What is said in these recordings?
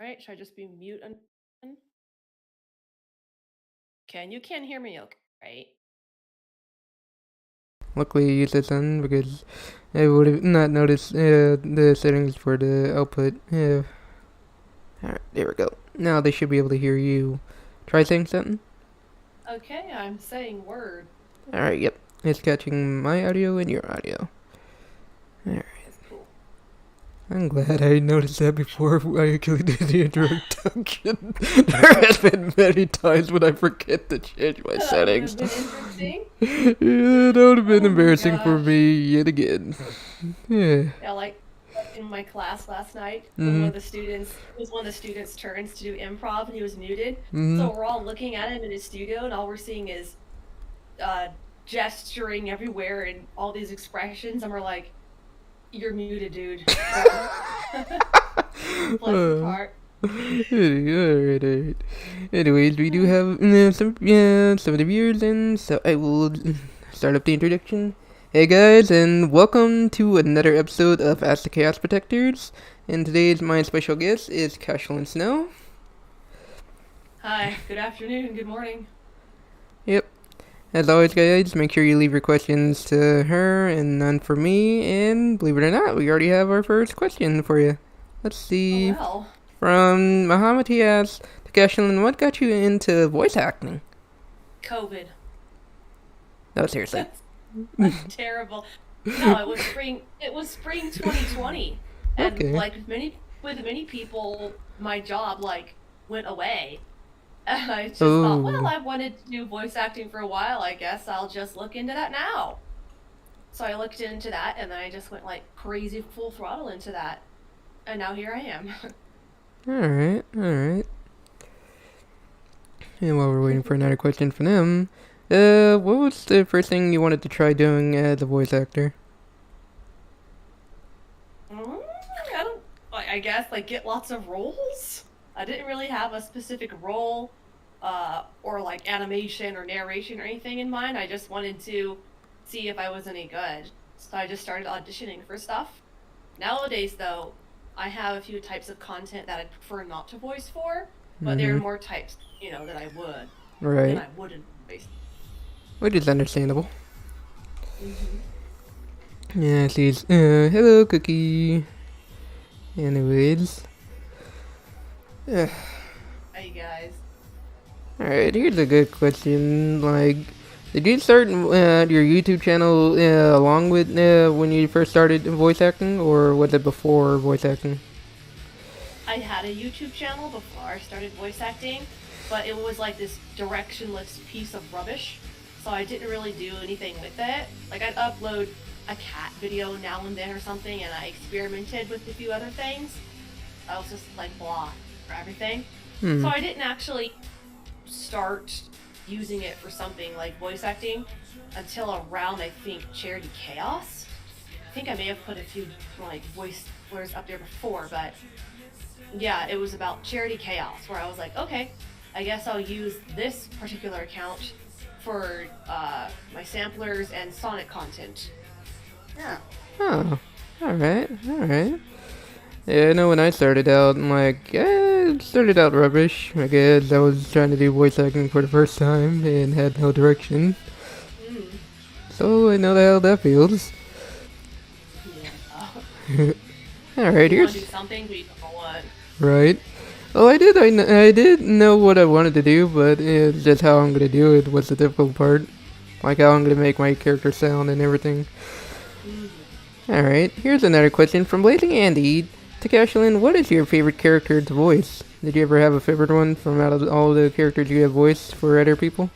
Right? Should I just be mute? You can hear me okay, right? Luckily, I used this on because I would have not noticed the settings for the output. Alright, there we go. Now they should be able to hear you. Try saying something. Okay, I'm saying word. Alright, yep. It's catching my audio and your audio. Alright. Cool. I'm glad I noticed that before I actually did the introduction. There has been many times when I forget to change my That would have settings. been interesting. Yeah, that would have been Oh my embarrassing for gosh. me yet again. Yeah. Yeah, like in my class last night when Mm-hmm. it was one of the students' turns to do improv and he was muted. Mm-hmm. So we're all looking at him in his studio and all we're seeing is uh gesturing everywhere and all these expressions and we're like, you're muted, dude. Go. Bless his uh, heart. alright. Anyways, we do have some of the viewers in, so I will start up the introduction. Hey guys, and welcome to another episode of Ask the Chaos Protectors. And today's my special guest is Cashlin Snow. Hi, good afternoon, good morning. Yep. As always, guys, make sure you leave your questions to her and none for me. And believe it or not, we already have our first question for you. Let's Oh see. well. From Muhammad, he asks, Cashlin, what got you into voice acting? COVID. No, seriously. That's terrible. No, it was spring. It was spring 2020, and Okay. like with many people, my job like went away, and I just thought, well, Oh. I wanted to do voice acting for a while. I guess I'll just look into that now. So I looked into that, and then I just went like crazy full throttle into that, and now here I am. Alright, alright. And while we're waiting for another question from them, what was the first thing you wanted to try doing as a voice actor? Mm, I don't. I guess like get lots of roles. I didn't really have a specific role, or like animation or narration or anything in mind. I just wanted to see if I was any good. So I just started auditioning for stuff. Nowadays, though, I have a few types of content that I prefer not to voice for, but there are Mm-hmm. more types, that I would than Right. I wouldn't voice. Which is understandable. Mm-hmm. Yeah, she's, hello, Cookie. Anyways. Uh, Hey guys. alright, here's a good question. Like, did you start your YouTube channel along with when you first started voice acting, or was it before voice acting? I had a YouTube channel before I started voice acting, but it was like this directionless piece of rubbish. So I didn't really do anything with it. Like I'd upload a cat video now and then or something, and I experimented with a few other things. I was just like blah for everything. So Hmm. I didn't actually start using it for something like voice acting until around I think Charity Chaos. I think I may have put a few like voice blurs up there before, but yeah, it was about Charity Chaos, where I was like, okay, I guess I'll use this particular account for my samplers and Sonic content. Yeah. Oh. Alright, alright. Yeah, I know when I started out, it started out rubbish. I guess I was trying to do voice acting for the first time and had no direction. Mm. So I know how that feels. Yeah. Alright, You want to do here's. something, but you don't know what. Right. Oh, I did know what I wanted to do, but it's just how I'm gonna do it was the difficult part. Like how I'm gonna make my character sound and everything. Mm. Alright, here's another question from Blazing Andy. To Cashlin, what is your favorite character to voice? Did you ever have a favorite one from out of all the characters you have voiced for other people?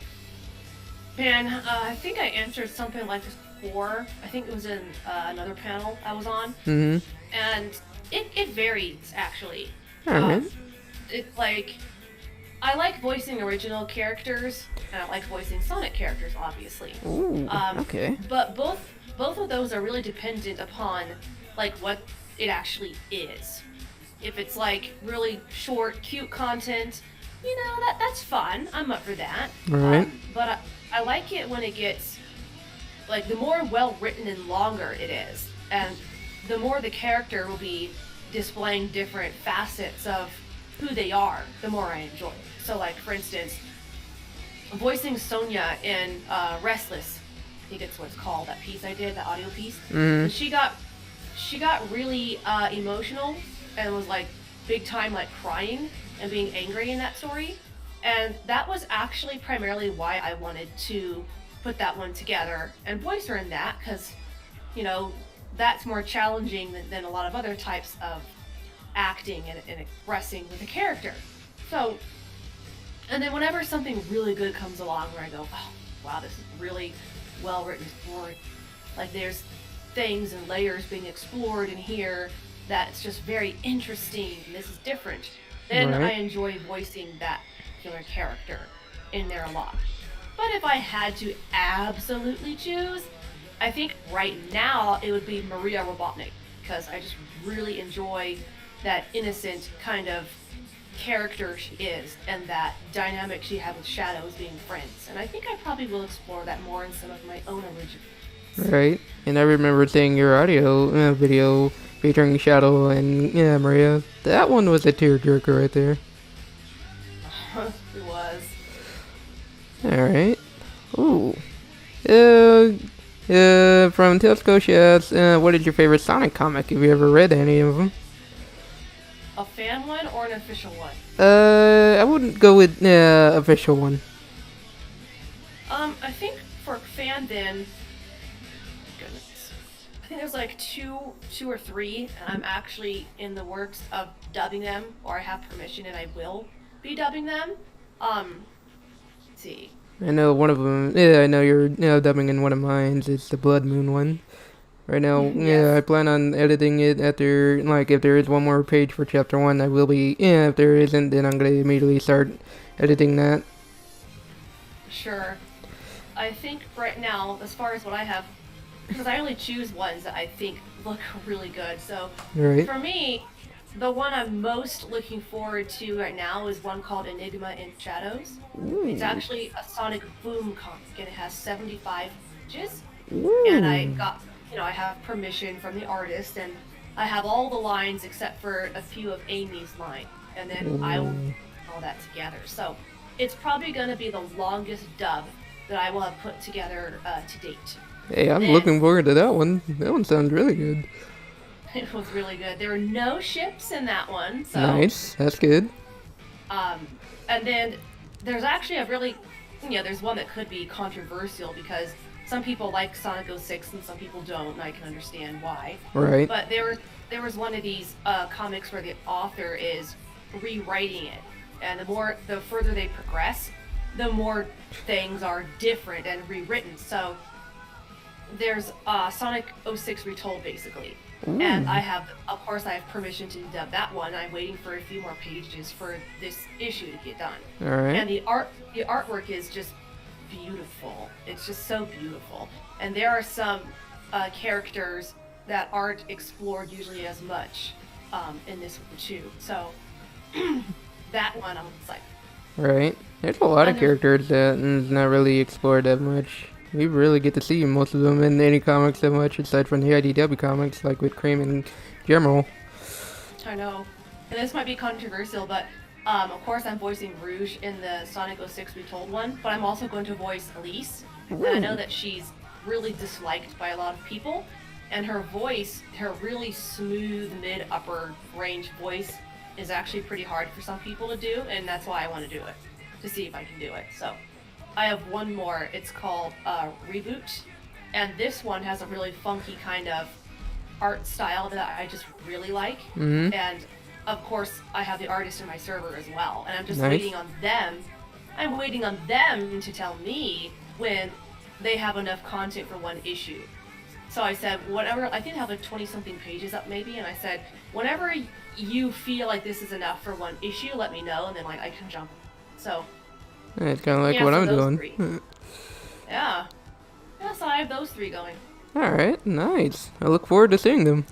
Man, I think I answered something like this before. I think it was in another panel I was on, Mm and it varies actually. hmm. Alright. Um, it's like I like voicing original characters, and I like voicing Sonic characters, obviously. Ooh, Um, okay. but both of those are really dependent upon like what it actually is. If it's like really short, cute content, that's fun. I'm up for that. Alright. But I like it when it gets like the more well written and longer it is, and the more the character will be displaying different facets of who they are, the more I enjoy it. So, like, for instance, voicing Sonia in Restless, I think it's what it's called, that piece I did, that audio piece. Mm-hmm. And she got really emotional and was like big time like crying and being angry in that story. And that was actually primarily why I wanted to put that one together and voice her in that, because, you know, that's more challenging than a lot of other types of acting and expressing with a character. So, and then whenever something really good comes along where I go, oh, wow, this is really well written story. Like, there's things and layers being explored in here that's just very interesting, and this is different. Then Right. I enjoy voicing that particular character in there a lot. But if I had to absolutely choose, I think right now it would be Maria Robotnik, because I just really enjoy that innocent kind of character she is and that dynamic she had with Shadow as being friends. And I think I probably will explore that more in some of my own originals. Right. And I remember seeing your audio video featuring Shadow and Maria. That one was a tearjerker right there. It was. Alright. Ooh. From Telsco, she asks, what is your favorite Sonic comic? Have you ever read any of them? A fan one or an official one? I wouldn't go with official one. I think for fan then, goodness, I think there's like two or three, and I'm actually in the works of dubbing them, or I have permission and I will be dubbing them. Let's see. I know one of them. Yeah, I know you're dubbing in one of mine. It's the Blood Moon one. Right now, Yes. I plan on editing it after, like, if there is one more page for chapter 1, I will be, if there isn't, then I'm gonna immediately start editing that. Sure. I think right now, as far as what I have, because I only choose ones that I think look really good. So Right. for me, the one I'm most looking forward to right now is one called Enigma in Shadows. It's actually a Sonic Boom comic, and it has 75 pages. And I got, I have permission from the artist, and I have all the lines except for a few of Amy's lines, and then I will put all that together. So it's probably going to be the longest dub that I will have put together to date. Hey, I'm looking forward to that one. That one sounds really good. It was really good. There were no ships in that one, so Nice. That's good. and then there's actually a really, there's one that could be controversial because some people like Sonic 06 and some people don't, and I can understand why. Right. But there was one of these comics where the author is rewriting it, and the further they progress, the more things are different and rewritten. So there's Sonic 06 Retold, basically. And I have permission to dub that one. I'm waiting for a few more pages for this issue to get done. Alright. And the artwork is just beautiful. It's just so beautiful. And there are some characters that aren't explored usually as much in this one too. So that one I'm excited. Right. There's a lot of And characters that is not really explored that much. We really get to see most of them in any comics that much, aside from the IDW comics, like with Cream and General. I know. And this might be controversial, but of course I'm voicing Rouge in the Sonic 06 Retold one, but I'm also going to voice Elise. And I know that she's really disliked by a lot of people, and her voice, her really smooth mid-upper range voice, is actually pretty hard for some people to do, and that's why I want to do it, to see if I can do it. So I have one more. It's called Reboot, and this one has a really funky kind of art style that I just really like. Mm-hmm. And of course, I have the artist in my server as well, and I'm just Nice. waiting on them. I'm waiting on them to tell me when they have enough content for one issue. So I said, whatever. I think I have like 20-something pages up, maybe, and I said, whenever you feel like this is enough for one issue, let me know, and then like I can jump. So. It's kind of like Yeah, what so I'm those doing. three. Yeah. Yeah, so I have those three going. Alright, nice. I look forward to seeing them.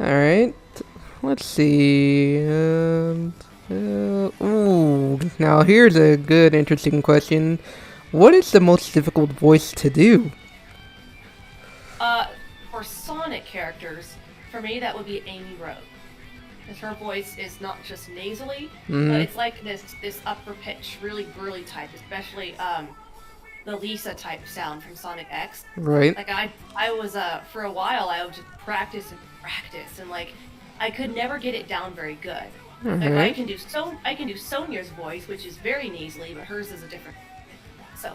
Alright, let's see. Now here's a good, interesting question. What is the most difficult voice to do? For Sonic characters, for me that would be Amy Rowe. because her voice is not just nasally, Mm-hmm. but it's like this upper pitch, really girly type, especially the Lisa type sound from Sonic X. Right. Like I was for a while I would just practice and like I could never get it down very good. Like Alright. I can do Sonia's voice, which is very nasally, but hers is a different. So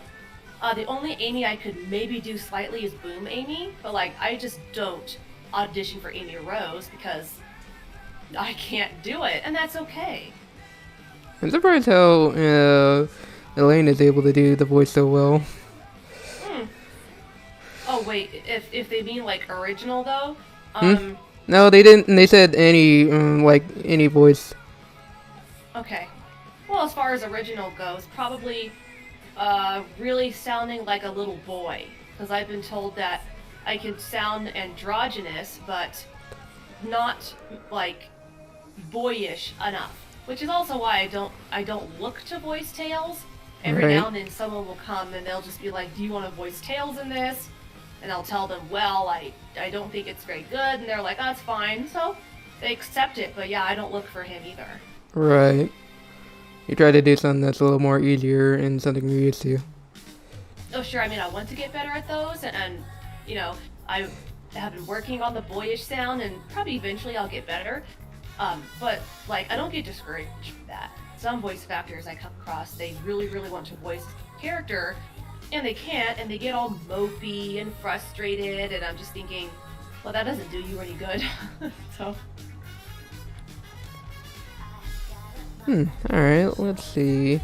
the only Amy I could maybe do slightly is Boom Amy, but like I just don't audition for Amy Rose because I can't do it, and that's okay. I'm surprised how Elaine is able to do the voice so well. Hmm. Oh wait, if they mean like original though, No, they didn't. They said any, like any voice. okay. Well, as far as original goes, probably really sounding like a little boy, because I've been told that I can sound androgynous, but not like boyish enough. Which is also why I don't look to voice Tails. Every Right. now and then someone will come and they'll just be like, "Do you want to voice Tails in this?" And I'll tell them, "Well, I don't think it's very good," and they're like, "Oh, it's fine." So they accept it, but yeah, I don't look for him either. Right. You try to do something that's a little more easier and something you're used to. Oh, sure. I mean, I want to get better at those, and you know, I have been working on the boyish sound, and probably eventually I'll get better. But like, I don't get discouraged with that. Some voice actors I come across, they really, really want to voice a character, and they can't, and they get all mopey and frustrated, and I'm just thinking, well, that doesn't do you any good. So, Alright, let's see.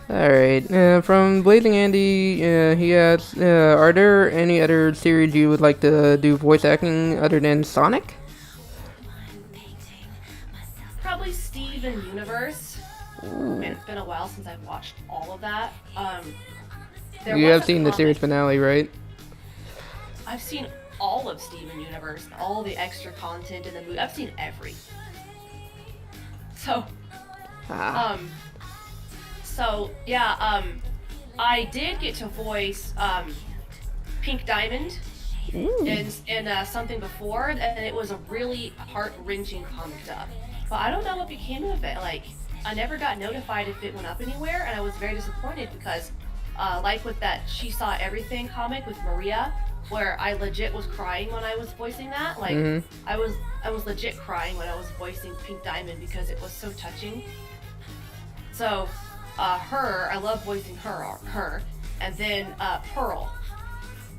Alright, from Blazing Andy, he asks, are there any other series you would like to do voice acting other than Sonic? probably Steven Universe. And it's been a while since I've watched all of that. There You was have a seen the comic- series finale, right? I've seen all of Steven Universe, all the extra content in the movie. I've seen every. So, Ah. I did get to voice Pink Diamond in something before, and it was a really heart-wrenching comic dub. But I don't know what became of it. Like, I never got notified if it went up anywhere, and I was very disappointed because, like with that She Saw Everything comic with Maria, where I legit was crying when I was voicing that. Like, Mhm. I was legit crying when I was voicing Pink Diamond because it was so touching. So, I love voicing her, and then Pearl.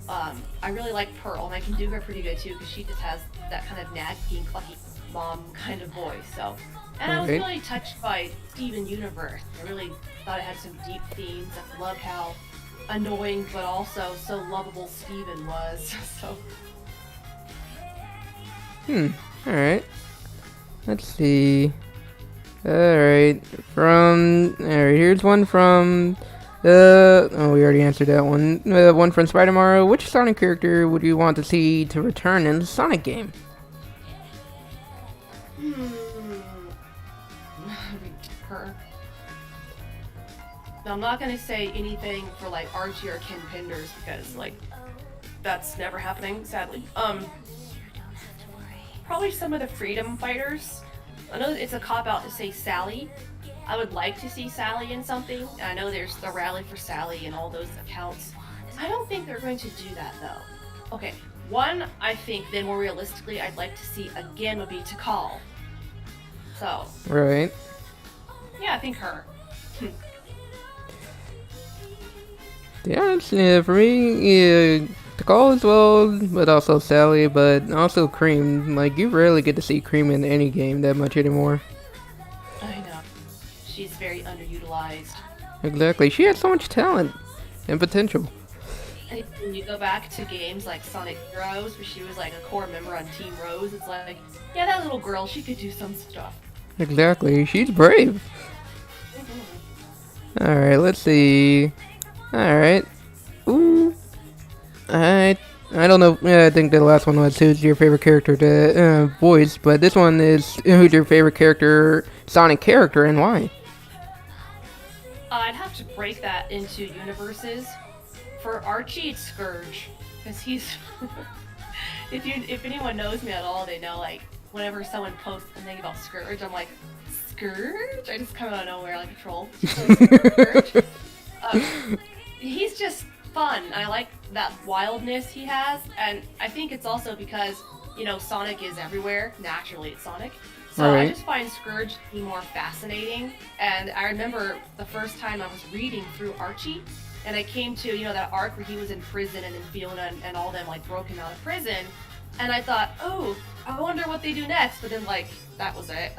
I really like Pearl, and I can do her pretty good too because she just has that kind of nagging, clucky mom kind of voice. So, and I was Right. really touched by Steven Universe. I really thought it had some deep themes. I loved how annoying but also so lovable Steven was. So, Alright. Let's see. Alright. Alright, here's one from. Oh, we already answered that one. One from Spider Mario. Which Sonic character would you want to see to return in the Sonic game? her. Now, I'm not gonna say anything for like Archie or Ken Penders because like that's never happening, sadly. Probably some of the freedom fighters. I know it's a cop out to say Sally. I would like to see Sally in something. I know there's the rally for Sally and all those accounts. I don't think they're going to do that though. Okay, one I think then more realistically I'd like to see again would be Tikal. So Right. yeah, I think her. Yeah, it's, for me, the call as well, but also Sally, but also Cream. Like, you rarely get to see Cream in any game that much anymore. I know. She's very underutilized. Exactly. She has so much talent and potential. And when you go back to games like Sonic Heroes, where she was like a core member on Team Rose, it's like, yeah, that little girl, she could do some stuff. Exactly. She's brave. Alright, let's see. Alright. Ooh. I don't know. I think the last one was who's your favorite character to voice, but this one is who's your favorite character, Sonic character, and why? I'd have to break that into universes. For Archie, it's Scourge, because he's. If anyone knows me at all, they know like whenever someone posts a thing about Scourge, I'm like, Scourge? I just come out of nowhere like a troll. Scourge. Um, he's just fun. I like that wildness he has, and I think it's also because Sonic is everywhere. Naturally, it's Sonic. So I Right. just find Scourge to be more fascinating. And I remember the first time I was reading through Archie, and I came to that arc where he was in prison, and then Fiona and all them like broke him out of prison, and I thought, oh, I wonder what they do next. But then like that was it.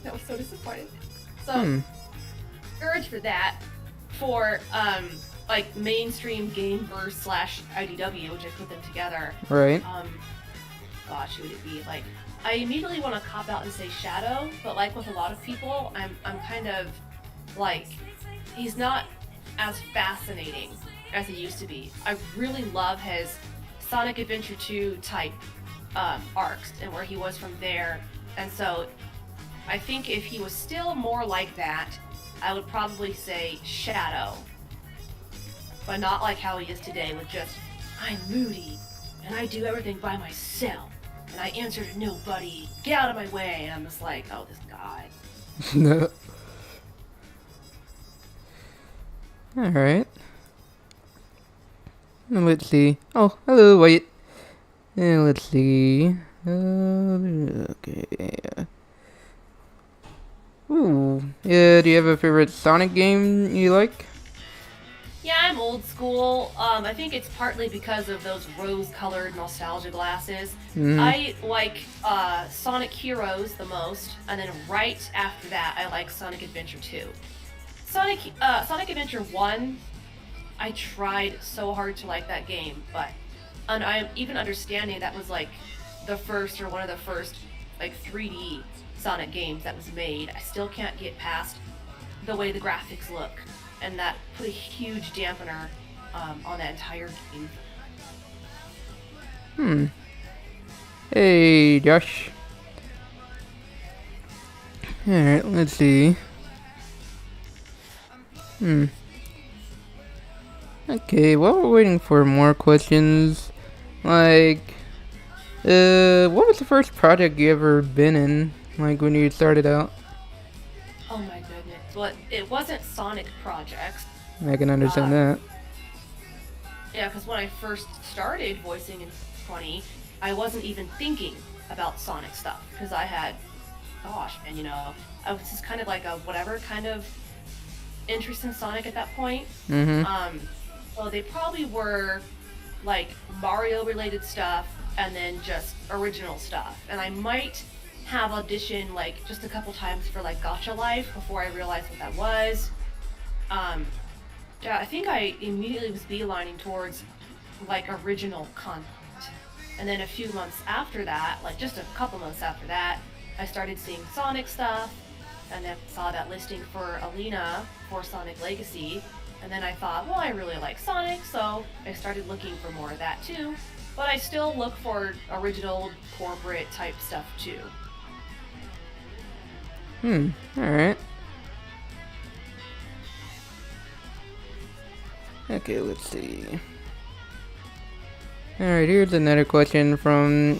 That was so disappointing. So Hmm. Scourge for that, for like mainstream gameverse slash IDW, which I put them together. Right. Gosh, who would it be? Like, I immediately want to cop out and say Shadow, but like with a lot of people, I'm kind of like, he's not as fascinating as he used to be. I really love his Sonic Adventure 2 type arcs and where he was from there, and so I think if he was still more like that, I would probably say Shadow, but not like how he is today with just, I'm moody, and I do everything by myself, and I answer to nobody, get out of my way, and I'm just like, oh, this guy. No. Alright. Let's see. Oh, hello, White. Let's see. Okay. Ooh. Yeah, do you have a favorite Sonic game you like? Yeah, I'm old school. I think it's partly because of those rose-colored nostalgia glasses. Mm-hmm. I like Sonic Heroes the most, and then right after that, I like Sonic Adventure 2. Sonic Adventure 1, I tried so hard to like that game, but I'm even understanding that was like the first or one of the first like 3D Sonic games that was made. I still can't get past the way the graphics look, and that put a huge dampener on that entire game. Hmm. Hey, Josh. Alright, let's see. Okay, while we're waiting for more questions, like, what was the first project you ever been in? Like, when you started out? Oh my goodness. But it wasn't Sonic projects. I can understand that. Yeah, because when I first started voicing in 20, I wasn't even thinking about Sonic stuff because I had, gosh, man, I was just kind of like a whatever kind of interest in Sonic at that point. Mm-hmm. So they probably were like Mario related stuff and then just original stuff. And I might have auditioned like just a couple times for like Gotcha Life before I realized what that was. Yeah, I think I immediately was beelining towards like original content. And then a few months after that, like just a couple months after that, I started seeing Sonic stuff, and then saw that listing for Alina for Sonic Legacy. And then I thought, well, I really like Sonic, so I started looking for more of that too. But I still look for original corporate type stuff too. Alright. Okay, let's see. Alright, here's another question from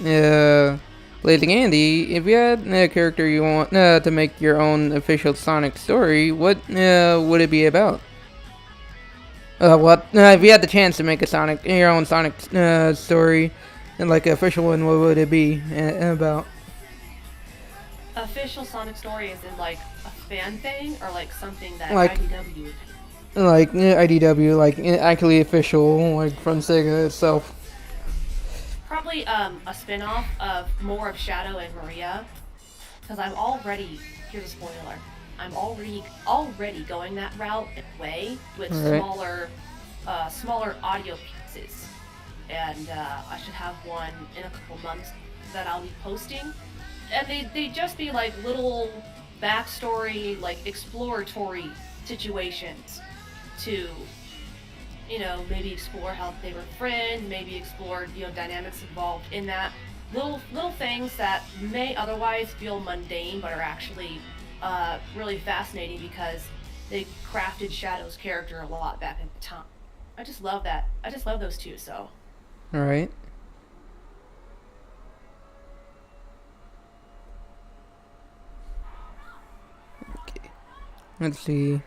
Lazy Andy. If you had a character you want to make your own official Sonic story, what would it be about? If you had the chance to make your own Sonic story, and like an official one, what would it be about? Official Sonic story is in like a fan thing or like something that Like- IDW. Like IDW, like actually official, like from Sega itself. Probably a spin-off of more of Shadow and Maria, because I'm already, here's a spoiler, I'm already going that route way with Right. smaller audio pieces, and I should have one in a couple months that I'll be posting, and they just be like little backstory, like exploratory situations to maybe explore how they were friends, maybe explore, dynamics involved in that. Little things that may otherwise feel mundane, but are actually really fascinating because they crafted Shadow's character a lot back in the time. I just love that. I just love those two, so. Alright. Let's see.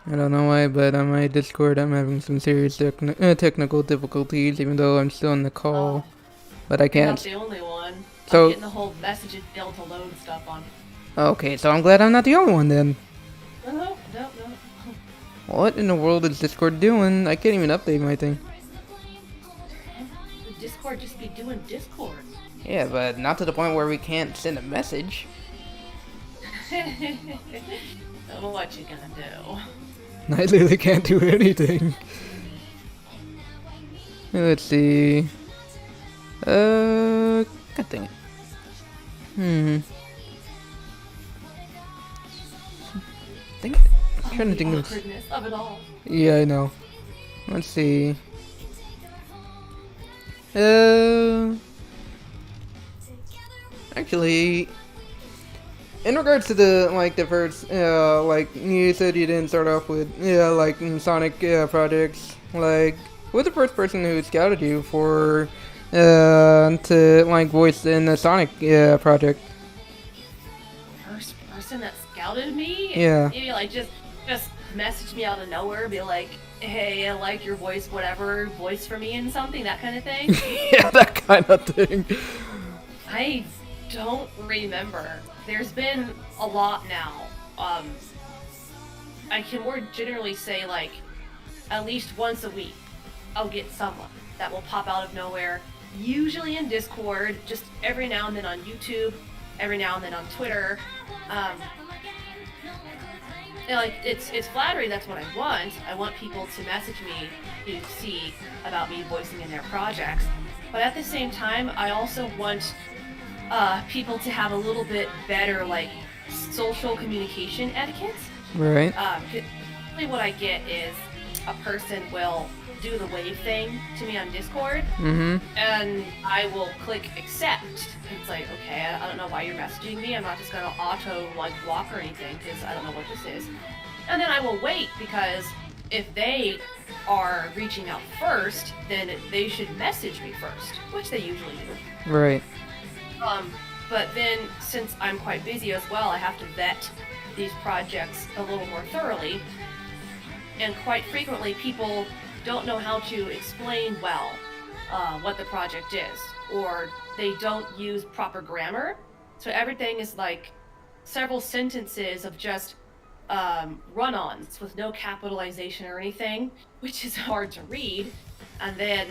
I don't know why, but on my Discord I'm having some serious technical difficulties, even though I'm still on the call. Oh, But I you're not can't. the only one. So- I'm getting the whole messages failed to load stuff on. Okay, so I'm glad I'm not the only one then. No. What in the world is Discord doing? I can't even update my thing. The Discord just be doing Discord. Yeah, but not to the point where we can't send a message. Don't know what you're gonna do. I literally can't do anything. Let's see. God dang it. Dang it. I'm trying to think the of. awkwardness of it all. Yeah, I know. Let's see. Actually, in regards to the first, like you said you didn't start off with, Sonic projects. Like, who's the first person who scouted you for, to like voice in the Sonic project? First person that scouted me? Yeah. Maybe like just message me out of nowhere, be like, hey, I like your voice, whatever, voice for me in something, that kind of thing. Yeah, that kind of thing. I don't remember. There's been a lot now. I can more generally say like at least once a week I'll get someone that will pop out of nowhere, usually in Discord, just every now and then on YouTube, every now and then on Twitter. Like it's flattering, that's what I want. I want people to message me to see about me voicing in their projects. But at the same time, I also want people to have a little bit better like social communication etiquette. Right. Really what I get is a person will do the wave thing to me on Discord, and I will click accept. It's like, okay, I don't know why you're messaging me. I'm not just gonna auto like block or anything because I don't know what this is. And then I will wait because if they are reaching out first, then they should message me first, which they usually do. Right. But then since I'm quite busy as well, I have to vet these projects a little more thoroughly. And quite frequently, people don't know how to explain well what the project is, or they don't use proper grammar. So everything is like several sentences of just run-ons with no capitalization or anything, which is hard to read. And then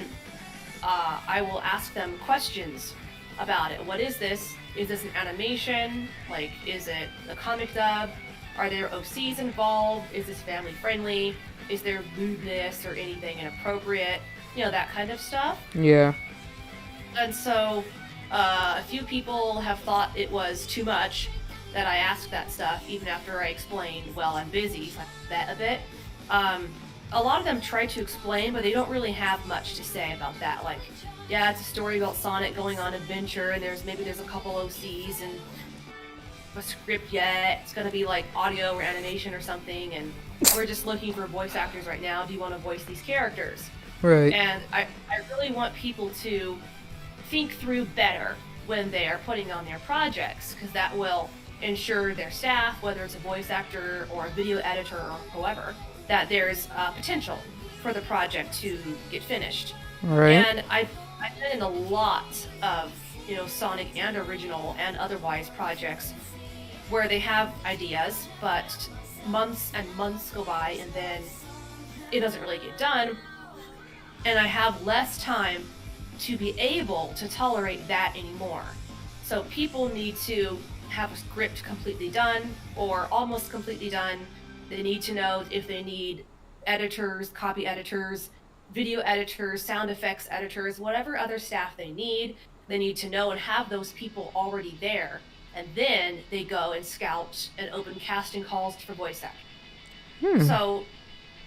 I will ask them questions about it. What is this? Is this an animation? Like, is it a comic dub? Are there OCs involved? Is this family friendly? Is there lewdness or anything inappropriate? You know, that kind of stuff. Yeah. And so a few people have thought it was too much that I asked that stuff, even after I explained, well, I'm busy, so I bet a bit. A lot of them try to explain, but they don't really have much to say about that. Like, yeah, it's a story about Sonic going on adventure, and there's a couple OCs and a script yet. It's gonna be like audio or animation or something, and we're just looking for voice actors right now. Do you want to voice these characters? Right. And I really want people to think through better when they are putting on their projects, because that will ensure their staff, whether it's a voice actor or a video editor or whoever, that there's potential for the project to get finished. Right. And I've been in a lot of, Sonic and original and otherwise projects where they have ideas, but months and months go by and then it doesn't really get done. And I have less time to be able to tolerate that anymore. So people need to have a script completely done or almost completely done. They need to know if they need editors, copy editors, video editors, sound effects editors, whatever other staff they need. They need to know and have those people already there. And then they go and scout and open casting calls for voice actors. So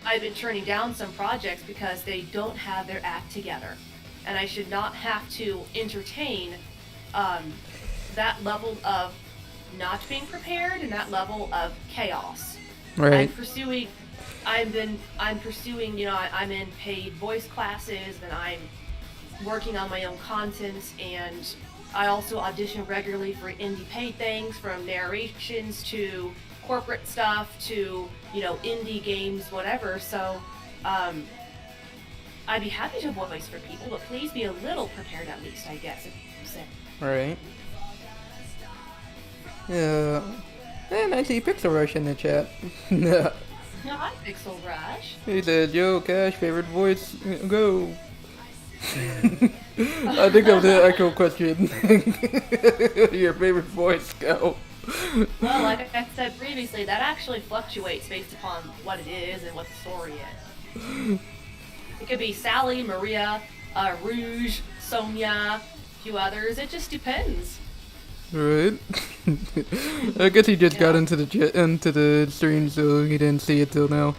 I've been turning down some projects because they don't have their act together. And I should not have to entertain that level of not being prepared and that level of chaos. Right. I'm pursuing, I'm in paid voice classes and I'm working on my own content, and I also audition regularly for indie paid things, from narrations to corporate stuff to, indie games, whatever. So, I'd be happy to voice for people, but please be a little prepared at least, I guess. If you say. Right. Yeah. And I see Pixel Rush in the chat. No, hi, Pixel Rush. He said, "Yo, Cash, favorite voice, go." I think that was the actual question. Your favorite voice, go. Well, like I said previously, that actually fluctuates based upon what it is and what the story is. It could be Sally, Maria, Rouge, Sonia, a few others. It just depends. Right. I guess he just got into the stream, so he didn't see it till now.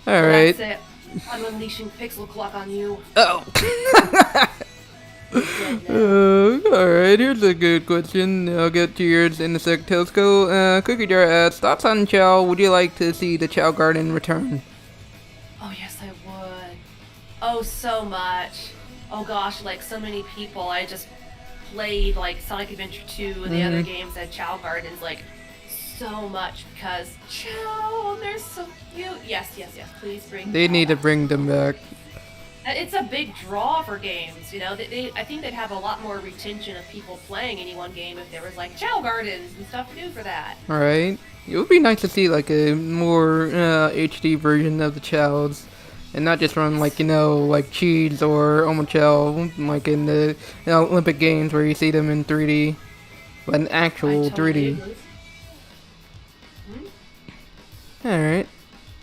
All right. That's it. I'm unleashing Pixel Clock on you. Oh. Alright, here's a good question. I'll get to yours in a sec, Telesco. Cookie Jar asks, thoughts on Chao? Would you like to see the Chao Garden return? Oh, yes, I would. Oh, so much. Oh, gosh, like so many people. I just played, like, Sonic Adventure 2 and the other games at Chao Gardens, like, so much because Chao, they're so cute. Yes, please bring They Chao need to back. bring them back. It's a big draw for games, I think they'd have a lot more retention of people playing any one game if there was like Chao Gardens and stuff to do for that. Alright. It would be nice to see like a more HD version of the Chaos. And not just from like, like Cheese or Omo Chao, like in the Olympic Games where you see them in 3D. But an actual I totally 3D. agree. Alright.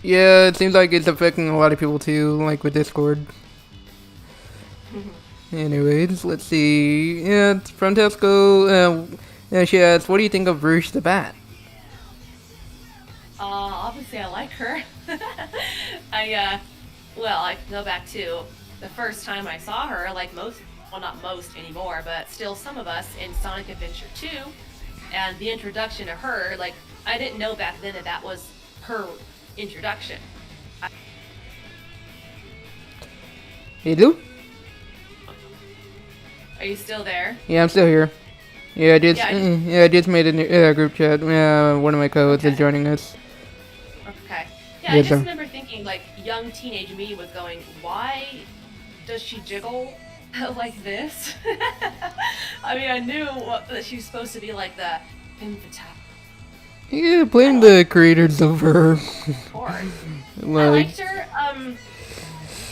Yeah, it seems like it's affecting a lot of people too, like with Discord. Anyways, let's see. Yeah, it's from Tesco. She asks, what do you think of Rouge the Bat? Obviously I like her. I can go back to the first time I saw her, like not most anymore, but still some of us in Sonic Adventure 2, and the introduction of her, like, I didn't know back then that was her introduction. Hello? Are you still there? Yeah, I'm still here. Yeah, I just, Yeah, I just made a new group chat. One of my co-hosts is joining us. Okay. Yeah, Yes, I just sir. remember thinking, like, young teenage me was going, why does she jiggle like this? I mean, I knew that she was supposed to be like the infantile. Yeah, blame the creators of her. Of course. I Like, liked her.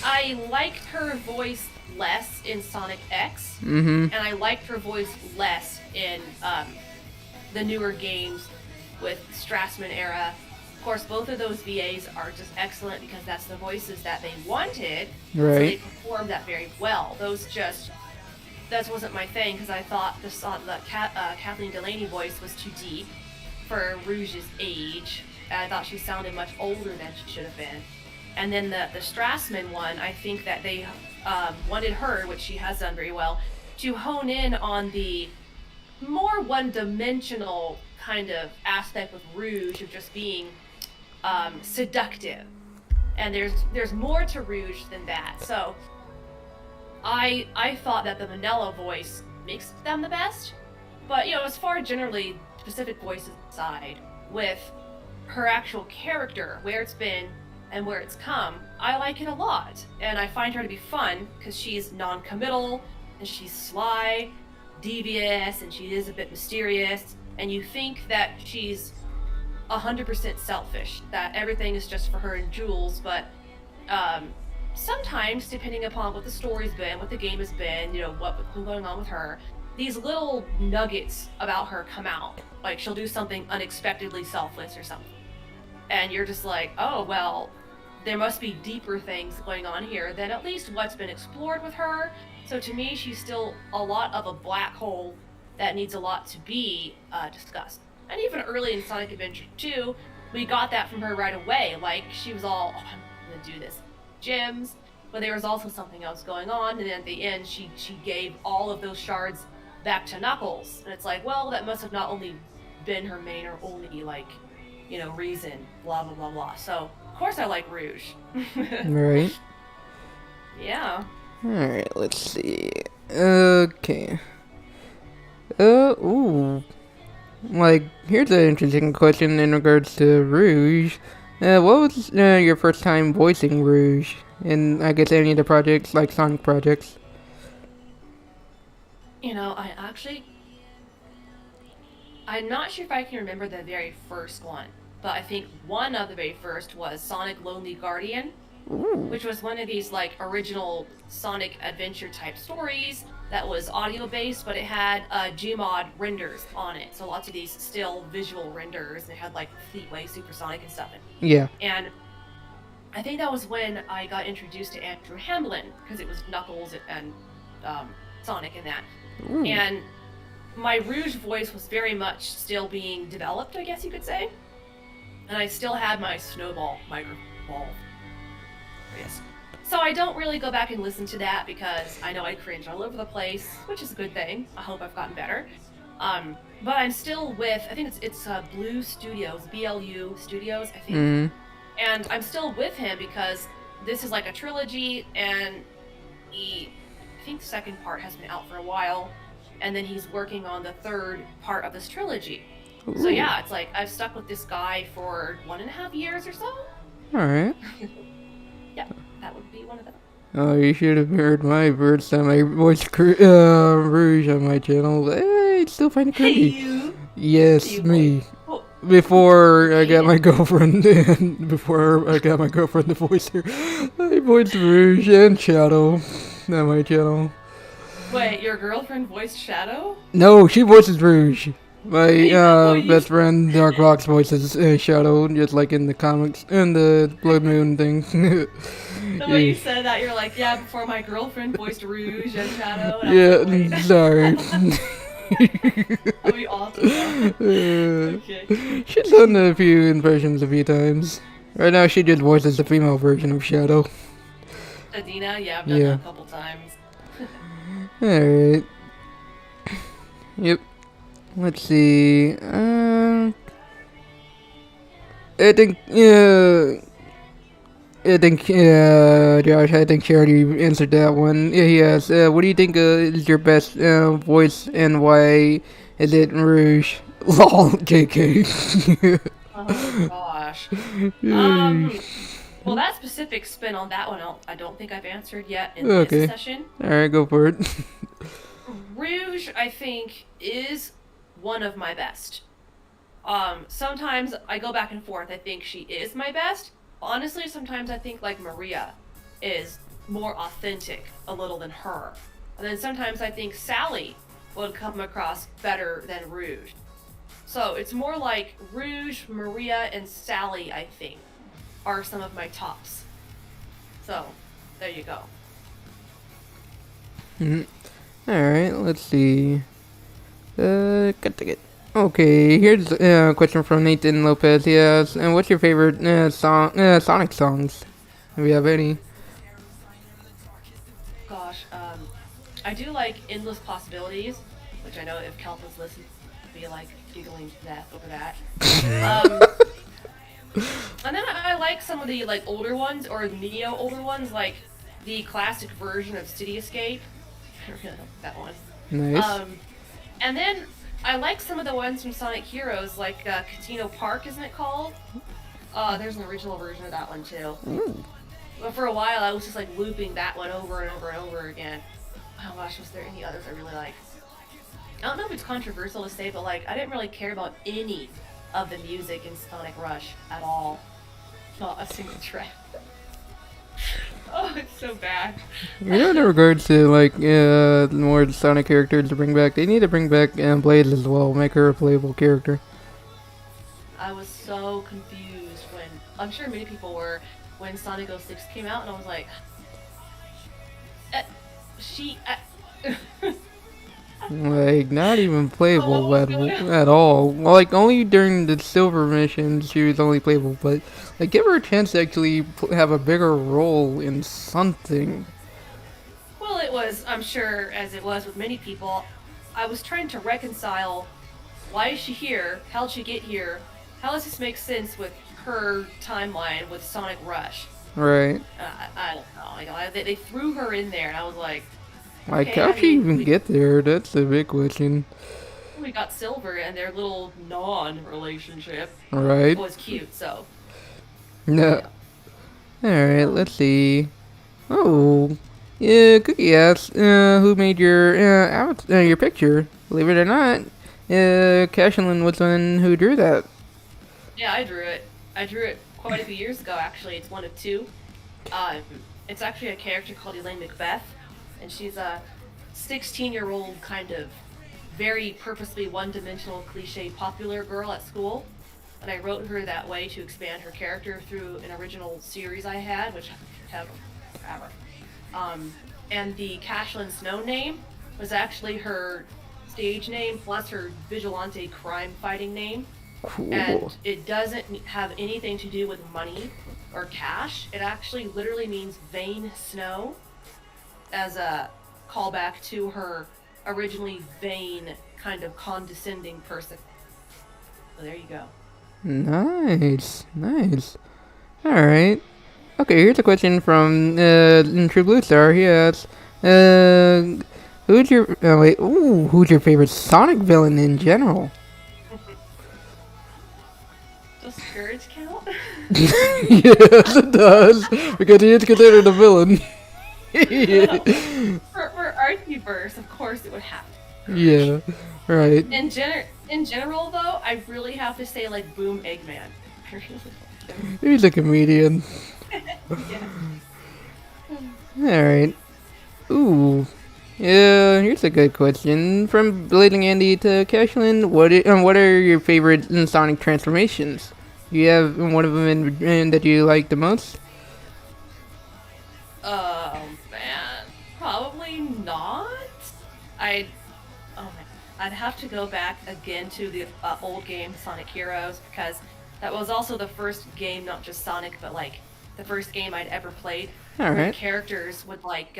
I liked her voice less in Sonic X, and I liked her voice less in the newer games with Strassman era. Of course, both of those VAs are just excellent because that's the voices that they wanted. So they right. performed that very well. That wasn't my thing because I thought the Kathleen Delaney voice was too deep for Rouge's age. And I thought she sounded much older than she should have been. And then the Strassman one, I think that they wanted her, which she has done very well, to hone in on the more one-dimensional kind of aspect with Rouge of just being seductive. And there's more to Rouge than that. So I thought that the Manila voice makes them the best. But, as far generally specific voices aside, with her actual character, where it's been and where it's come, I like it a lot. And I find her to be fun because she's non-committal and she's sly, devious, and she is a bit mysterious. And you think that she's 100% selfish, that everything is just for her and Jules, but sometimes, depending upon what the story's been, what the game has been, what's been going on with her, these little nuggets about her come out. Like, she'll do something unexpectedly selfless or something. And you're just like, oh, well, there must be deeper things going on here than at least what's been explored with her. So to me, she's still a lot of a black hole that needs a lot to be discussed. And even early in Sonic Adventure 2, we got that from her right away. Like, she was all, oh, I'm gonna do this. Gems. But there was also something else going on, and then at the end, she gave all of those shards back to Knuckles. And it's like, well, that must have not only been her main or only, like, reason, blah, blah, blah, blah. So, of course I like Rouge. Right. Yeah. Alright, let's see. Okay. Ooh. like, here's an interesting question in regards to Rouge. What was your first time voicing Rouge? In, I guess, any of the projects, like Sonic projects? I'm not sure if I can remember the very first one, but I think one of the very first was Sonic Lonely Guardian, Ooh. which was one of these like original Sonic adventure type stories that was audio based, but it had Gmod renders on it. So lots of these still visual renders, and it had like Fleetway, Supersonic, and stuff. Yeah. And I think that was when I got introduced to Andrew Hamlin because it was Knuckles and Sonic and that. Ooh. And my Rouge voice was very much still being developed, I guess you could say. And I still had my Snowball microphone. Yes. So I don't really go back and listen to that because I know I cringe all over the place, which is a good thing. I hope I've gotten better. But I'm still with, I think it's Blue Studios, BLU Studios, I think. Mm. And I'm still with him because this is like a trilogy, and I think the second part has been out for a while, and then he's working on the third part of this trilogy. Ooh. So yeah, it's like I've stuck with this guy for 1.5 years or so. Alright. Yeah, that would be one of them. Oh, you should have heard my first time I voiced Rouge on my channel. I still find it Hey creepy. you! Yes, You me. voice. Oh, Before I got yeah. my girlfriend, and before I got my girlfriend to voice her, I voiced Rouge and Shadow on my channel. Wait, your girlfriend voiced Shadow? No, she voices Rouge. My Oh, you. best friend Dark Rocks voices Shadow, just like in the comics and the Blood Moon thing. The way you said that, you're like, yeah, before my girlfriend voiced Rouge and Shadow. And I Yeah, was like, wait. sorry. That'd be awesome. Okay. She's done a few impressions a few times. Right now, she just voices the female version of Shadow. Adina, yeah, I've done Yeah. that a couple times. Alright. Yep. Let's see. I think, Josh, I think she already answered that one. Yeah, he asked, what do you think is your best voice and why is it Rouge? Lol, JK. Oh gosh. Well, that specific spin on that one, I don't think I've answered yet in Okay. this session. Alright, go for it. Rouge, I think, is one of my best. Sometimes I go back and forth. I think she is my best. Honestly, sometimes I think like Maria is more authentic a little than her. And then sometimes I think Sally would come across better than Rouge. So it's more like Rouge, Maria, and Sally, I think, are some of my tops. So, there you go. Alright, let's see. Okay, here's a question from Nathan Lopez. He asks, and what's your favorite Sonic songs? If you have any. Gosh, I do like Endless Possibilities, which I know if Kelvin's listening, would be like giggling to death over that. And then I like some of the like older ones, or neo older ones, like the classic version of City Escape. I really like that one. Nice. And then I like some of the ones from Sonic Heroes, like Catino Park, isn't it called? There's an original version of that one too. Ooh. But for a while, I was just like looping that one over and over and over again. Oh gosh, was there any others I really like? I don't know if it's controversial to say, but like I didn't really care about any of the music in Sonic Rush at all. Not a single track. Oh, it's so bad. You know, in regards to like more Sonic characters to bring back, they need to bring back Blaze as well, make her a playable character. I was so confused when, I'm sure many people were, when Sonic 06 came out, and I was like, Like, not even playable what was going on? at all. Well, like, only during the silver missions she was only playable, but like, give her a chance to actually have a bigger role in something. Well, it was, I'm sure, as it was with many people, I was trying to reconcile, why is she here? How'd she get here? How does this make sense with her timeline with Sonic Rush? Right. I don't know. They threw her in there, and I was like, Like, okay, how'd she even get there? That's the big question. we got Silver and their little non-relationship Right. was cute. So No. yeah. Alright, let's see. Oh. Yeah, Cookie asks, who made your picture? Believe it or not, Cashlin was the one who drew that. Yeah, I drew it. I drew it quite a few years ago, actually. It's one of two. Um, it's actually a character called Elaine Macbeth, and she's a 16-year-old kind of very purposely one-dimensional, cliche, popular girl at school. And I wrote her that way to expand her character through an original series I had, which I have forever. And the Cashlin Snow name was actually her stage name plus her vigilante crime fighting name. Cool. And it doesn't have anything to do with money or cash. It actually literally means vain snow, as a callback to her originally vain, kind of condescending person. So there you go. Nice. Alright. Okay, here's a question from True Blue Star. He asks, who's your favorite Sonic villain in general? Does Scourge count? Yes, it does, because he is considered a villain. For Archieverse, of course it would have to. Yeah, right. In general, though, I really have to say, like, Boom Eggman. He's a comedian. Yeah. Alright. Ooh. Yeah, here's a good question. From Blading Andy to Cashlin, what are your favorite Sonic transformations? Do you have one of them in that you like the most? Man. Probably not. Oh man. I'd have to go back again to the old game, Sonic Heroes, because that was also the first game, not just Sonic, but like the first game I'd ever played. Where Alright. characters would like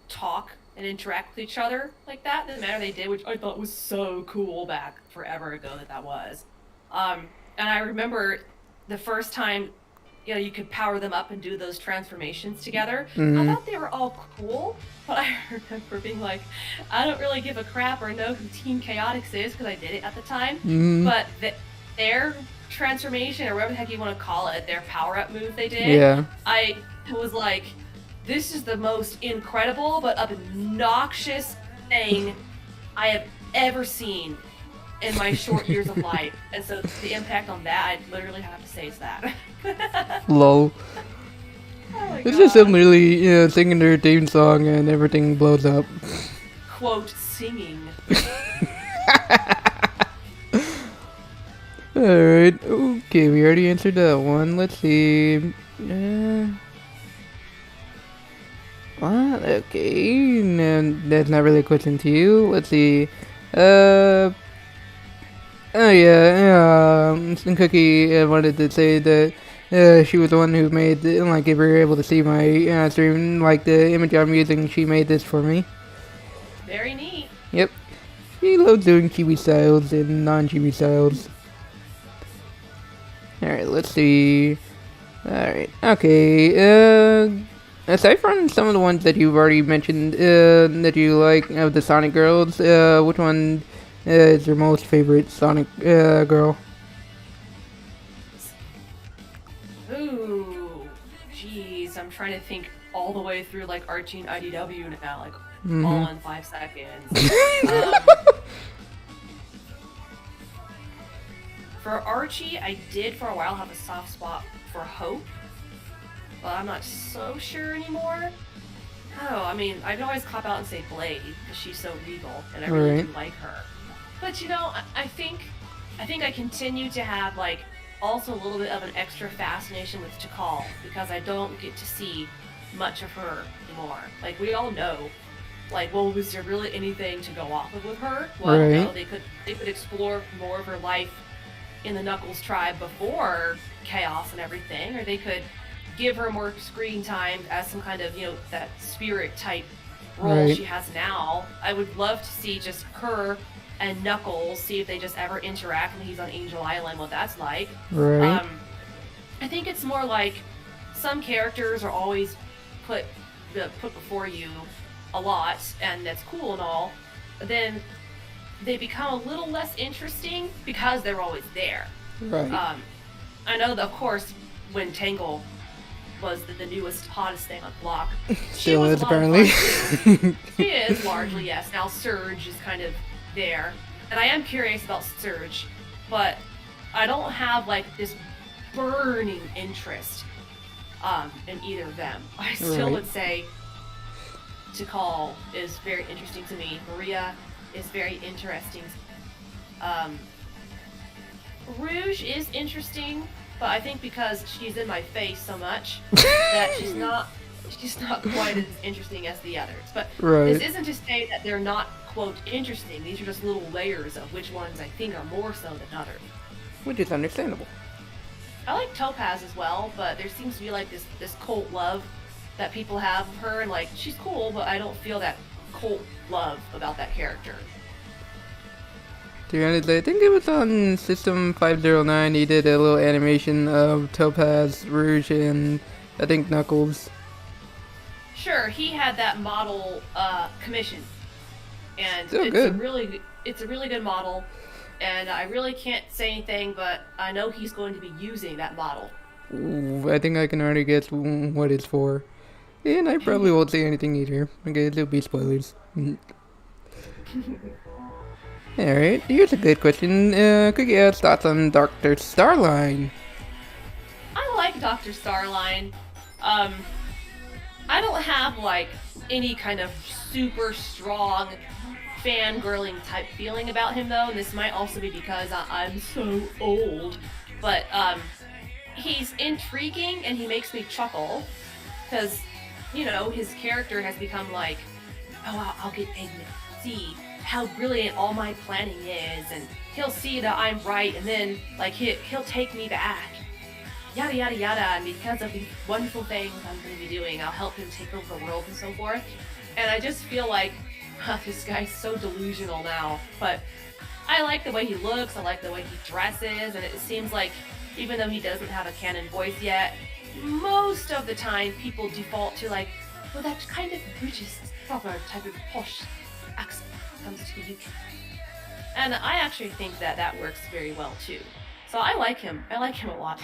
talk and interact with each other like that. The manner they did, which I thought was so cool back forever ago that was. And I remember the first time, you could power them up and do those transformations together. I thought they were all cool, but I remember being like, I don't really give a crap or know who Team Chaotix is because I did it at the time. But their transformation, or whatever the heck you want to call it, their power-up move they did, Yeah. I was like, this is the most incredible but obnoxious thing I have ever seen in my short years of life. And so the impact on that, I literally have to say is that. Lol. Oh my It's just God. them literally singing their theme song and everything blows up. Quote, singing. Alright, okay, we already answered that one. Let's see. What? Okay, no, that's not really a question to you. Let's see. Oh yeah, Cookie wanted to say that she was the one who made, like, if you were able to see my stream, like, the image I'm using, she made this for me. Very neat. Yep. She loves doing chibi styles and non-chibi styles. Alright, let's see. Alright, okay, aside from some of the ones that you've already mentioned, that you like, of the Sonic girls, which one is your most favorite Sonic, girl? Ooh. Jeez, I'm trying to think all the way through, like, Archie and IDW now, like, Mhm. all in 5 seconds. For Archie, I did for a while have a soft spot for Hope, but I'm not so sure anymore. Oh, I mean, I can always cop out and say Blade because she's so regal, and I really do like her. But I think I continue to have like also a little bit of an extra fascination with Tikal because I don't get to see much of her anymore. Like we all know, like, well, was there really anything to go off of with her? Well, no, they could explore more of her life in the Knuckles tribe before Chaos and everything, or they could give her more screen time as some kind of, that spirit type role she has now. I would love to see just her and Knuckles, see if they just ever interact when he's on Angel Island, what that's like. Right. I think it's more like some characters are always put before you a lot, and that's cool and all. But then they become a little less interesting because they're always there. Right. I know that, of course, when Tangle was the newest, hottest thing on the block, she Still was is a lot of apparently. fun too. She is largely, yes. Now Surge is kind of there, and I am curious about Surge, but I don't have like this burning interest in either of them. I still Right. would say Tikal is very interesting to me. Maria is very interesting. Um, Rouge is interesting, but I think because she's in my face so much that she's not quite as interesting as the others. But Right. this isn't to say that they're not quote interesting. These are just little layers of which ones I think are more so than others. Which is understandable. I like Topaz as well, but there seems to be like this cult love that people have of her, and like she's cool, but I don't feel that cult love about that character. To be honest, I think it was on System 509. He did a little animation of Topaz, Rouge, and I think Knuckles. Sure, he had that model commissioned, and Still good. it's a really good model, and I really can't say anything, but I know he's going to be using that model. Ooh, I think I can already guess what it's for. And I probably won't say anything either. Okay, there'll be spoilers. Alright, here's a good question. Could you ask thoughts on Dr. Starline? I like Dr. Starline. Um, I don't have like any kind of super strong fangirling type feeling about him though, and this might also be because I'm so old. But he's intriguing and he makes me chuckle because his character has become like, oh, I'll get ignorant, see how brilliant all my planning is, and he'll see that I'm right, and then like he'll take me back, yada yada yada, and because of these wonderful things I'm going to be doing, I'll help him take over the world and so forth. And I just feel like this guy's so delusional now, but I like the way he looks, I like the way he dresses, and it seems like even though he doesn't have a canon voice yet, most of the time people default to like, well, that kind of British proper type of posh accent comes to the UK. And I actually think that that works very well too. So I like him. I like him a lot.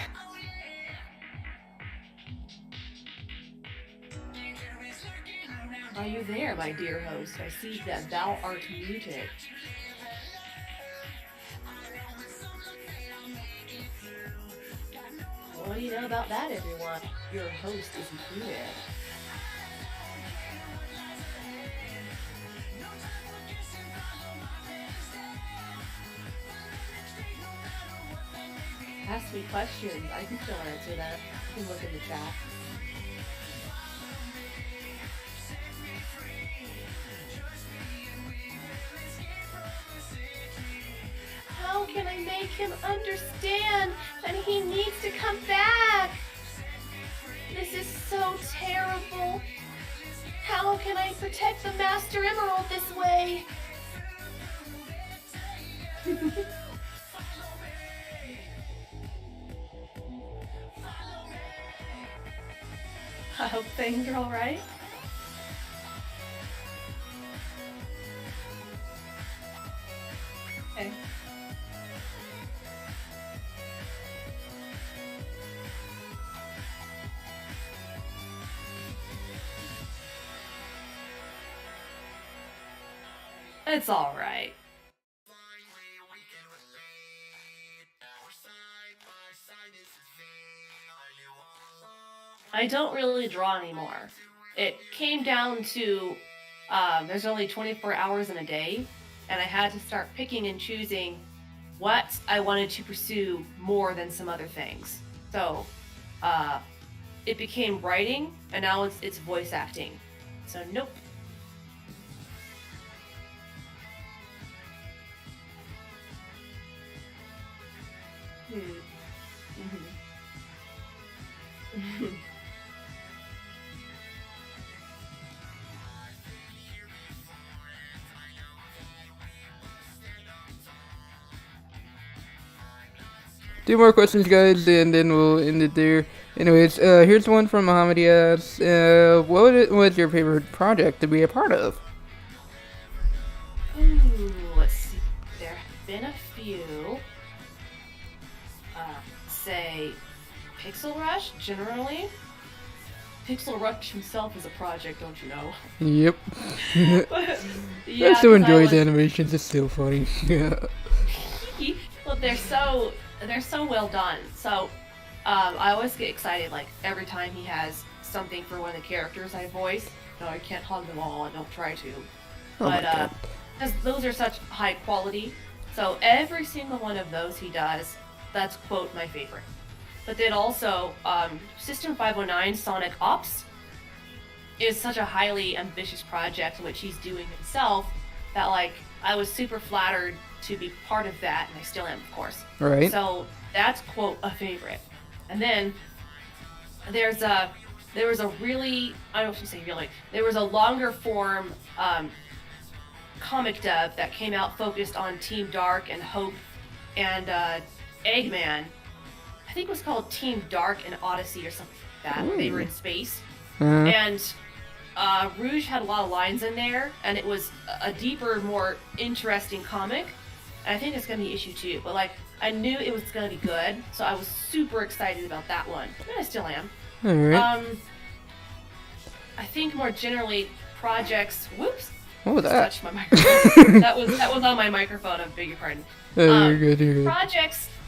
Are you there, my dear host? I see that thou art muted. What do you know about that, everyone? Your host is muted. Ask me questions. I can still answer that. You can look in the chat. How can I make him understand that he needs to come back? This is so terrible. How can I protect the Master Emerald this way? I hope things are alright. Okay. It's alright. I don't really draw anymore. It came down to there's only 24 hours in a day, and I had to start picking and choosing what I wanted to pursue more than some other things. So it became writing, and now it's voice acting. So nope. Mm-hmm. Two more questions, guys, and then we'll end it there. Anyways, here's one from Muhammad. He asks, what was your favorite project to be a part of? Ooh, let's see. been a few. Say, Pixel Rush, generally. Pixel Rush himself is a project, don't you know? Yep. But, I still 'cause enjoy his animations. It's still funny. Yeah. Well, they're so well done. So, I always get excited like every time he has something for one of the characters I voice. No, I can't hug them all. I don't try to. Oh my But God. because those are such high quality, so every single one of those he does, that's quote my favorite. But then also, System 509 Sonic Ops is such a highly ambitious project in which he's doing himself that like I was super flattered to be part of that, and I still am, of course. Right. So that's quote a favorite. And then there was a really, I don't know if you say really, there was a longer form comic dub that came out focused on Team Dark and Hope and Eggman. I think it was called Team Dark and Odyssey or something like that. They were in space. And Rouge had a lot of lines in there, and it was a deeper, more interesting comic. And I think it's going to be issue 2. But, like, I knew it was going to be good, so I was super excited about that one. And I still am. Alright. I think more generally, projects... Whoops! What was Just that? touched my microphone. that was on my microphone, I beg your pardon. Oh, you're good, you're good.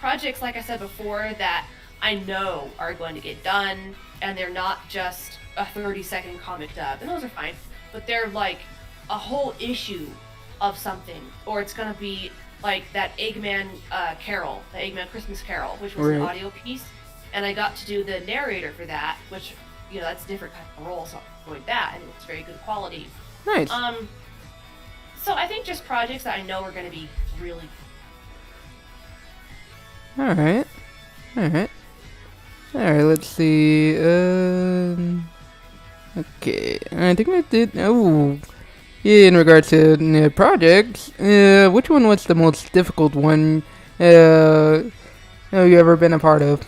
Projects, like I said before, that I know are going to get done, and they're not just a 30-second comic dub, and those are fine, but they're like a whole issue of something, or it's going to be like that Eggman Carol, the Eggman Christmas Carol, which was an audio piece, and I got to do the narrator for that, which, you know, that's a different kind of role, so I'm doing that, and it's very good quality. Nice. So I think just projects that I know are going to be really Alright. Alright. Alright, let's see. Okay. I think I did. Oh. Yeah, in regards to projects, which one was the most difficult one you ever been a part of?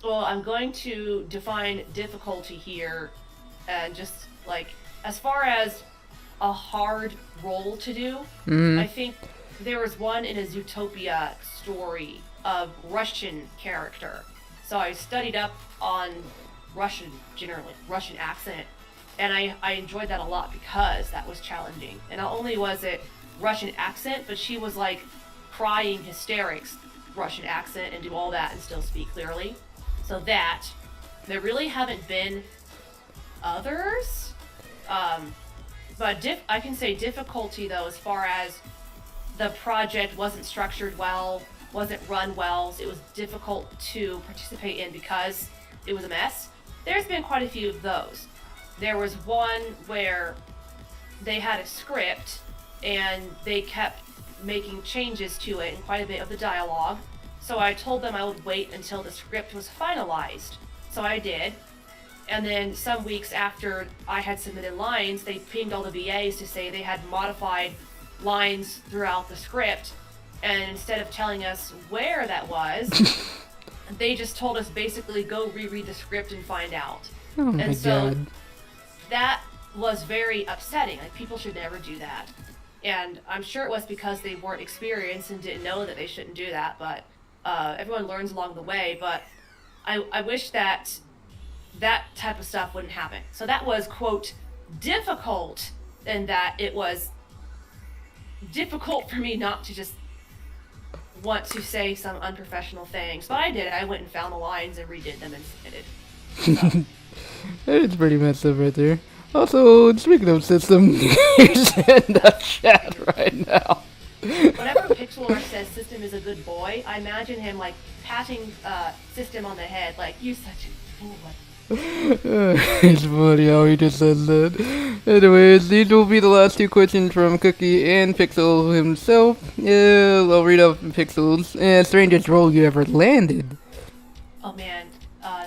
Well, I'm going to define difficulty here, and just like as far as a hard role to do, I think there was one in a Zootopia story of Russian character. So I studied up on Russian, generally, Russian accent, and I enjoyed that a lot because that was challenging. And not only was it Russian accent, but she was like crying hysterics, Russian accent, and do all that and still speak clearly. So that, there really haven't been others. But I can say difficulty though, as far as the project wasn't structured well, wasn't run well, so it was difficult to participate in because it was a mess. There's been quite a few of those. There was one where they had a script and they kept making changes to it and quite a bit of the dialogue. So I told them I would wait until the script was finalized. So I did. And then some weeks after I had submitted lines, they pinged all the VAs to say they had modified lines throughout the script. And instead of telling us where that was, they just told us basically go reread the script and find out. Oh my and so God. that was very upsetting. Like, people should never do that. And I'm sure it was because they weren't experienced and didn't know that they shouldn't do that, but everyone learns along the way. But I wish that that type of stuff wouldn't happen. So that was, quote, difficult, in that it was difficult for me not to just want to say some unprofessional things. But I did it. I went and found the lines and redid them and submitted. So. It's pretty messed up right there. Also, speaking of system, he's in the chat right now. Whenever Pixelor says System is a good boy, I imagine him like patting System on the head, like, you're such a fool. It's funny how he just says that. Anyways, these will be the last two questions from Cookie and Pixel himself. I'll read off Pixel's. Strangest role you ever landed? Oh man,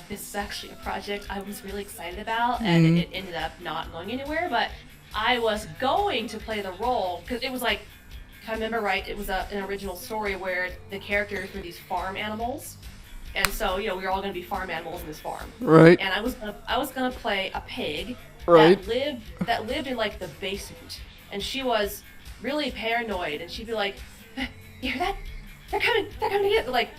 this is actually a project I was really excited about, and it ended up not going anywhere, but I was going to play the role, because it was like, if I remember right, it was an original story where the characters were these farm animals. And so, you know, we were all going to be farm animals in this farm. Right. And I was gonna play a pig, Right. that lived in like the basement, and she was really paranoid, and she'd be like, "You hear that? They're coming to get like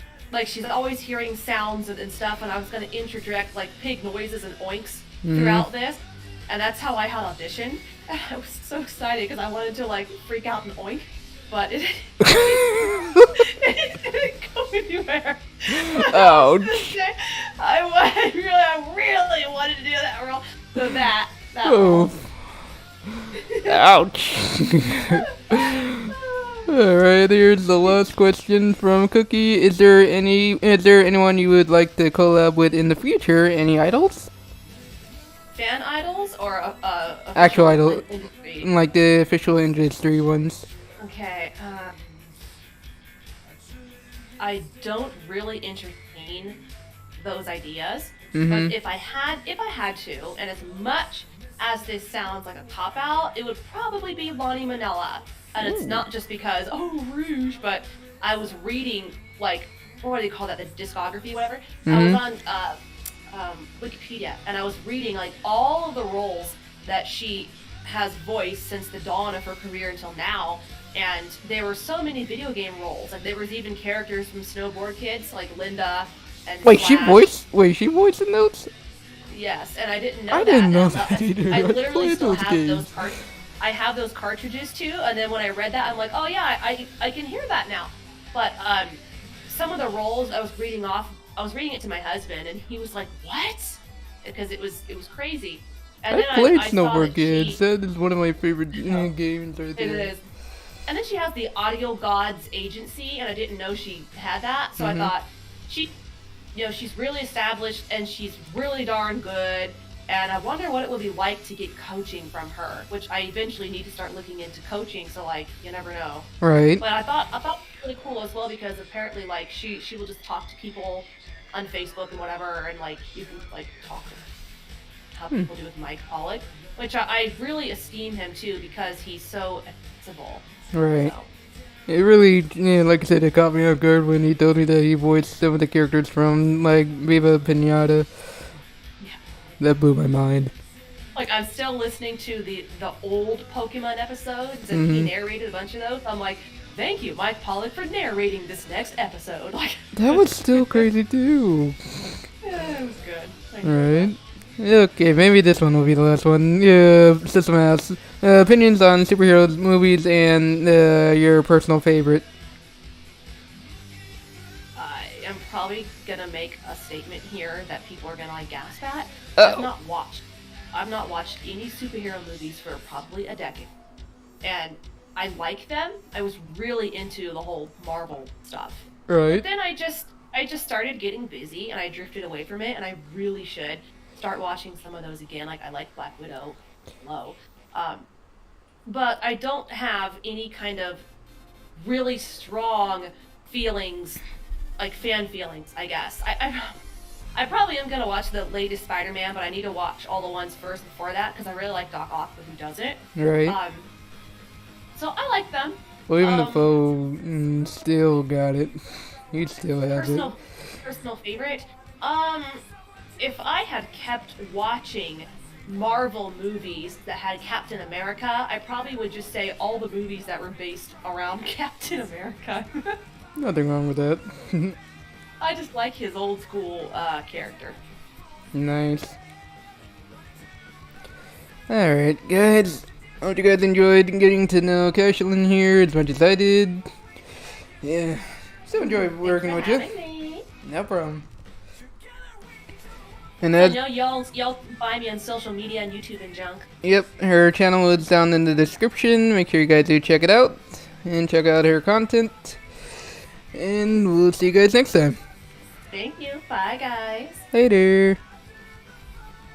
she's always hearing sounds and stuff." And I was gonna interject like pig noises and oinks throughout this, and that's how I had auditioned. I was so excited because I wanted to like freak out and oink, but it didn't go anywhere. Ouch. I really wanted to do that role. So that Oh. Ouch. Alright, here's the last question from Cookie. Is there anyone you would like to collab with in the future? Any idols? fan idols or Actual idol, industry? like the official industry ones. Okay. I don't really entertain those ideas, but if I had to, and as much as this sounds like a cop out, it would probably be Lonnie Manila. And it's not just because rouge, but I was reading like what do you call that, the discography, whatever. I was on Wikipedia, and I was reading like all of the roles that she has voiced since the dawn of her career until now. And there were so many video game roles. Like there was even characters from Snowboard Kids, like Linda and Wait, Slash. she voiced the notes? Yes, and I didn't know I that. didn't know And that either. I I literally played still those have games. I have those cartridges too. And then when I read that, I'm like, oh yeah, I can hear that now. But some of the roles I was reading it to my husband, and he was like, what? Because it was crazy. And then I played I saw Snowboard that Kids. That is one of my favorite games right It there. is. And then she has the Audio Gods Agency, and I didn't know she had that. So I thought, she's really established, and she's really darn good. And I wonder what it would be like to get coaching from her, which I eventually need to start looking into coaching. So like, you never know. Right. But I thought it was really cool as well, because apparently like she will just talk to people on Facebook and whatever, and like you can like talk to how people do with Mike Pollock, which I really esteem him too, because he's so accessible. Right. So. It really, like I said, it caught me off guard when he told me that he voiced some of the characters from, like, Viva Pinata. Yeah. That blew my mind. Like, I'm still listening to the old Pokemon episodes, and he narrated a bunch of those. I'm like, thank you, Mike Pollock, for narrating this next episode. Like, That was still crazy, too. yeah, it was good. Right. Okay, maybe this one will be the last one. System asks, opinions on superhero movies and your personal favorite. I am probably gonna make a statement here that people are gonna like gasp at. Oh. I've not watched any superhero movies for probably a decade, and I like them. I was really into the whole Marvel stuff. Right. But then I just started getting busy, and I drifted away from it, and I really should start watching some of those again. Like I like Black Widow, but I don't have any kind of really strong feelings, like fan feelings, I guess. I probably am gonna watch the latest Spider-Man, but I need to watch all the ones first before that, because I really like Doc Ock, but who doesn't? Right. So I like them. William Dafoe still got it. He still has it. Personal favorite. If I had kept watching Marvel movies that had Captain America, I probably would just say all the movies that were based around Captain America. Nothing wrong with that. I just like his old school character. Nice. Alright, guys. I hope you guys enjoyed getting to know Cashlin here as much as I did. Yeah. Still enjoy working with you. Me. No problem. And I that, know y'all can find me on social media and YouTube and junk. yep, her channel is down in the description. Make sure you guys do check it out. And check out her content. And we'll see you guys next time. Thank you. Bye, guys. Later.